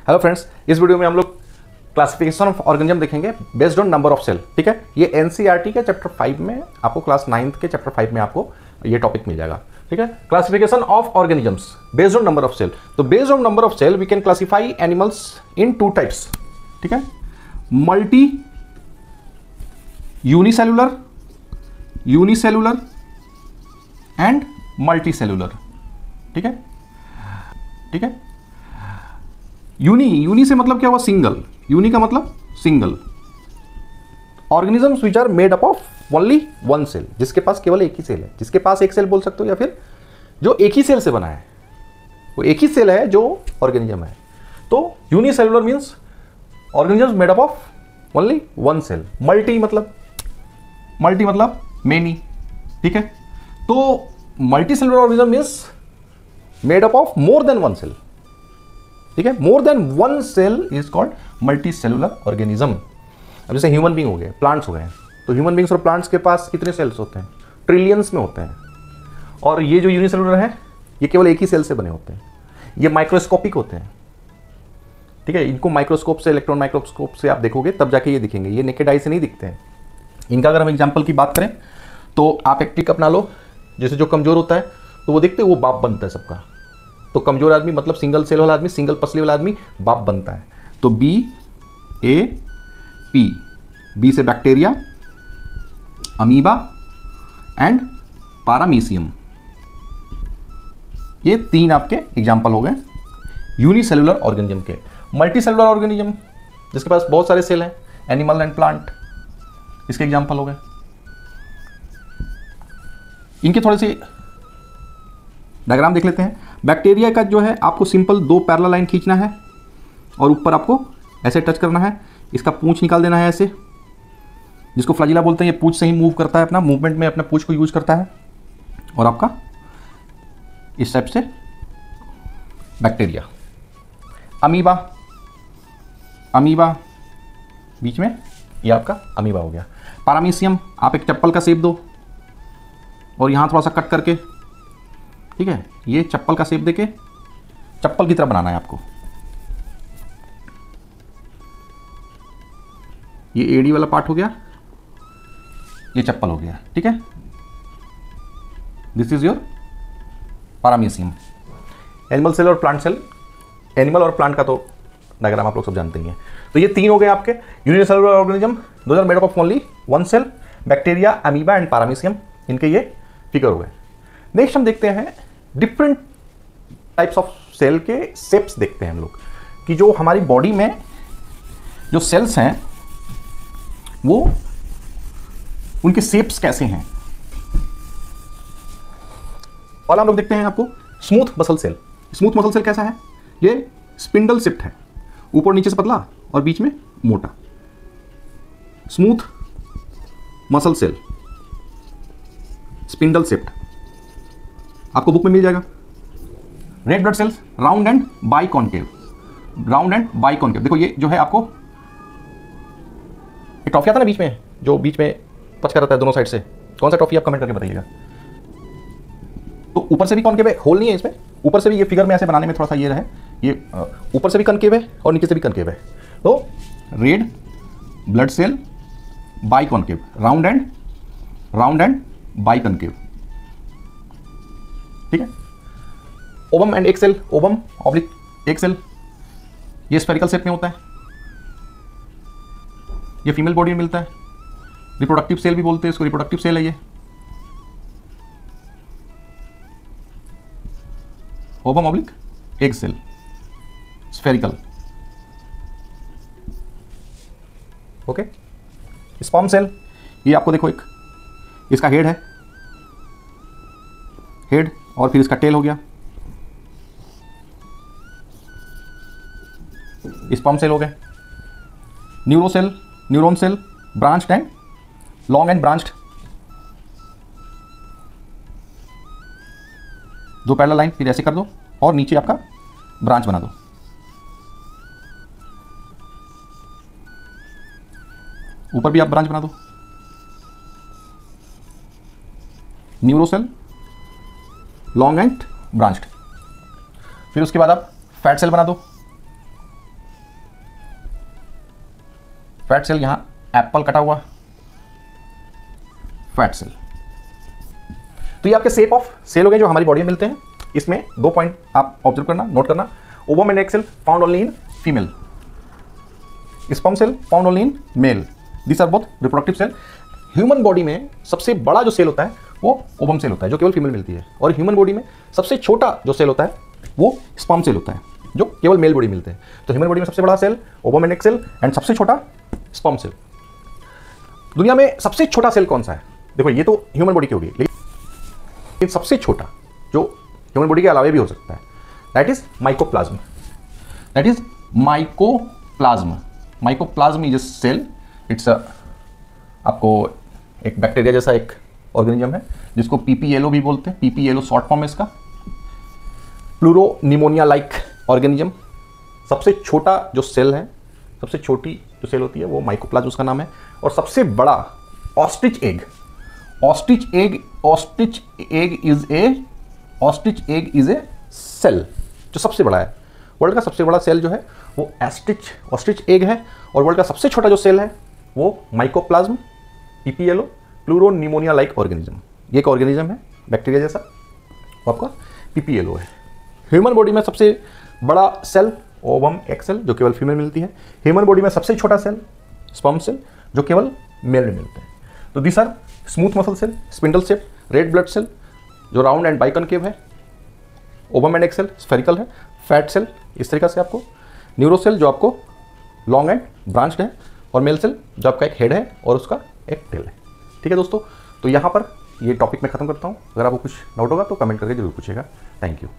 Hello friends, इस video में हम लोग क्लासिफिकेशन ऑफ ऑर्गेनिज्म देखेंगे based on number of cell. ठीक है, ये एनसीईआरटी के चैप्टर 5 में आपको क्लास 9th के चैप्टर 5 में आपको ये टॉपिक मिल जाएगा। ठीक है, classification of organisms based on number of cell. तो based on number of cell we can classify animals in 2 types. ठीक है, multi unicellular and multi cellular. ठीक है, ठीक है। यूनी से मतलब क्या हुआ? सिंगल। यूनी का मतलब single. Organisms which are made up of only one cell, जिसके पास केवल एक ही सेल है, जिसके पास एक सेल बोल सकते हो, या फिर जो एक ही सेल से बना है, वो एक ही सेल है जो ऑर्गेनिज्म है। तो unicellular means organisms made up of only one cell. Multi मतलब मेनी। ठीक है, तो multi cellular organism means made up of more than one cell. ठीक है, more than one cell is called multi cellular organism. अब जैसे human being हो गए, प्लांट्स हो गए, तो ह्यूमन बींग्स और प्लांट्स के पास कितने सेल्स होते हैं? ट्रिलियंस में होते हैं। और ये जो यूनिसेलुलर है, ये केवल एक ही सेल से बने होते हैं। ये माइक्रोस्कोपिक होते हैं। ठीक है, इनको माइक्रोस्कोप से, इलेक्ट्रॉन माइक्रोस्कोप से आप देखोगे तब जाके ये दिखेंगे, ये नेकेड आई से नहीं दिखते हैं। इनका अगर हम एग्जाम्पल की बात करें तो आप एक ट्रिक अपना लो, जैसे जो कमजोर होता है तो वो देखते वो बाप बनता है सबका। तो कमजोर आदमी मतलब सिंगल सेल वाला आदमी, सिंगल पसली वाला आदमी बाप बनता है। तो BAP, बी से बैक्टीरिया, अमीबा एंड पारामीशियम। ये 3 आपके एग्जाम्पल हो गए यूनिसेलुलर ऑर्गेनिज्म के। मल्टी सेलुलर ऑर्गेनिज्म जिसके पास बहुत सारे सेल हैं, एनिमल एंड प्लांट, इसके एग्जाम्पल हो गए। इनके थोड़े से डायग्राम देख लेते हैं। बैक्टीरिया का जो है आपको सिंपल 2 पैरेलल लाइन खींचना है और ऊपर आपको ऐसे टच करना है, इसका पूंछ निकाल देना है ऐसे, जिसको फ्लैजिला बोलते हैं। ये पूंछ से ही मूव करता है, अपना मूवमेंट में अपने पूंछ को यूज करता है। और आपका इस टाइप से बैक्टीरिया। अमीबा बीच में, ये आपका अमीबा हो गया। पारामीशियम, आप एक चप्पल का शेप दो और यहां थोड़ा सा कट करके, ठीक है, ये चप्पल का शेप देके चप्पल की तरह बनाना है आपको। ये एडी वाला पार्ट हो गया, ये चप्पल हो गया। ठीक है, this is your paramecium. Animal cell और प्लांट सेल, एनिमल और प्लांट का तो डायग्राम आप लोग सब जानते ही हैं। तो ये 3 हो गए आपके unicellular organism, those are made up of only one cell. Bacteria, amoeba and paramecium, इनके ये फिगर हो गए। नेक्स्ट हम देखते हैं डिफरेंट टाइप्स ऑफ सेल के शेप्स देखते हैं हम लोग, कि जो हमारी बॉडी में जो सेल्स हैं वो उनके शेप्स कैसे हैं। और हम लोग देखते हैं आपको smooth muscle cell. Smooth muscle cell कैसा है? ये स्पिंडल शेप्ड है, ऊपर नीचे से पतला और बीच में मोटा। Smooth muscle cell, spindle shaped, आपको बुक में मिल जाएगा। Red blood cells, round and biconcave. Round and biconcave, देखो ये जो है आपको एक ट्रॉफी आता है ना बीच में, जो बीच में पच कर रहता है दोनों साइड से, कौन सा ट्रॉफी आप कमेंट करके बताइएगा। तो ऊपर से भी कॉन्केव है, होल नहीं है इसमें, ऊपर से भी, ये फिगर में ऐसे बनाने में थोड़ा सा ये रहे, ये ऊपर से भी कनकेव है और नीचे से भी कनकेव है। तो red blood cell biconcave, round and biconcave. ठीक है, ovum and egg cell, ovum oblique एक सेल, ये स्फेरिकल शेप में होता है, ये फीमेल बॉडी में मिलता है। रिप्रोडक्टिव सेल भी बोलते हैं इसको, रिप्रोडक्टिव सेल है ये। ओवम ऑब्लिक एक cell, spherical. Okay, sperm cell, ये आपको देखो एक, इसका हेड है, हेड, और फिर इसका टेल हो गया। स्पर्म सेल हो गए। Neuron cell, branched and long and branched, 2 parallel line, फिर ऐसे कर दो और नीचे आपका ब्रांच बना दो। ऊपर भी आप ब्रांच बना दो। न्यूरोसेल, लॉन्ग एंड ब्रांच्ड। फिर उसके बाद आप फैट सेल बना दो, फैट सेल, यहाँ एप्पल कटा हुआ, फैट सेल। तो ये आपके शेप ऑफ सेल हो गए जो हमारी बॉडी में मिलते हैं। इसमें 2 पॉइंट आप ऑब्जर्व करना, नोट करना। Ovum and egg cell found only in female, sperm cell found only in male, this are both reproductive cell. Human body में सबसे बड़ा जो सेल होता है वो ओवम सेल होता है जो केवल फीमेल मिलती है, और ह्यूमन बॉडी में सबसे छोटा जो सेल होता है वो स्पर्म सेल होता है जो केवल मेल बॉडी मिलते हैं। तो ह्यूमन बॉडी में सबसे बड़ा cell ovum and egg cell and सबसे छोटा स्पर्म सेल। दुनिया में सबसे छोटा सेल कौन सा है? देखो ये तो ह्यूमन बॉडी की होगी, लेकिन सबसे छोटा जो ह्यूमन बॉडी के अलावा भी हो सकता है, that is mycoplasm. That is mycoplasm. Mycoplasm is a cell, it's आपको एक बैक्टीरिया जैसा एक ऑर्गेनिज्म है जिसको पीपीएलओ भी बोलते हैं। पीपीएलओ शॉर्ट फॉर्म है इसका। Pleuropneumonia like organism. सबसे छोटा जो सेल है, सबसे छोटी जो सेल होती है वो माइकोप्लाज्म उसका नाम है। और सबसे बड़ा ostrich egg. Ostrich egg is a cell जो सबसे बड़ा है। वर्ल्ड का सबसे बड़ा सेल जो है वो ऑस्ट्रिच एग है, और वर्ल्ड का सबसे छोटा जो सेल है वो mycoplasma PPLO pleuropneumonia like organism. ये एक ऑर्गेनिज्म है बैक्टीरिया जैसा, वो आपका पीपीएलओ है। ह्यूमन बॉडी में सबसे बड़ा सेल ओवम एग सेल जो केवल फीमेल मिलती है। ह्यूमन बॉडी में सबसे छोटा सेल स्पर्म सेल जो केवल मेल में मिलते हैं। तो this are smooth muscle cell, spindle shape, red blood cell जो राउंड एंड बाइकनकेव है, ovum and egg cell spherical है, फैट सेल इस तरीके से आपको, न्यूरोसेल जो आपको लॉन्ग एंड ब्रांच्ड है, और मेल सेल जो आपका एक हेड है और उसका एक टेल है। ठीक है दोस्तों, तो यहाँ पर ये टॉपिक मैं खत्म करता हूँ। अगर आपको कुछ डाउट होगा तो कमेंट करके जरूर पूछिएगा। Thank you.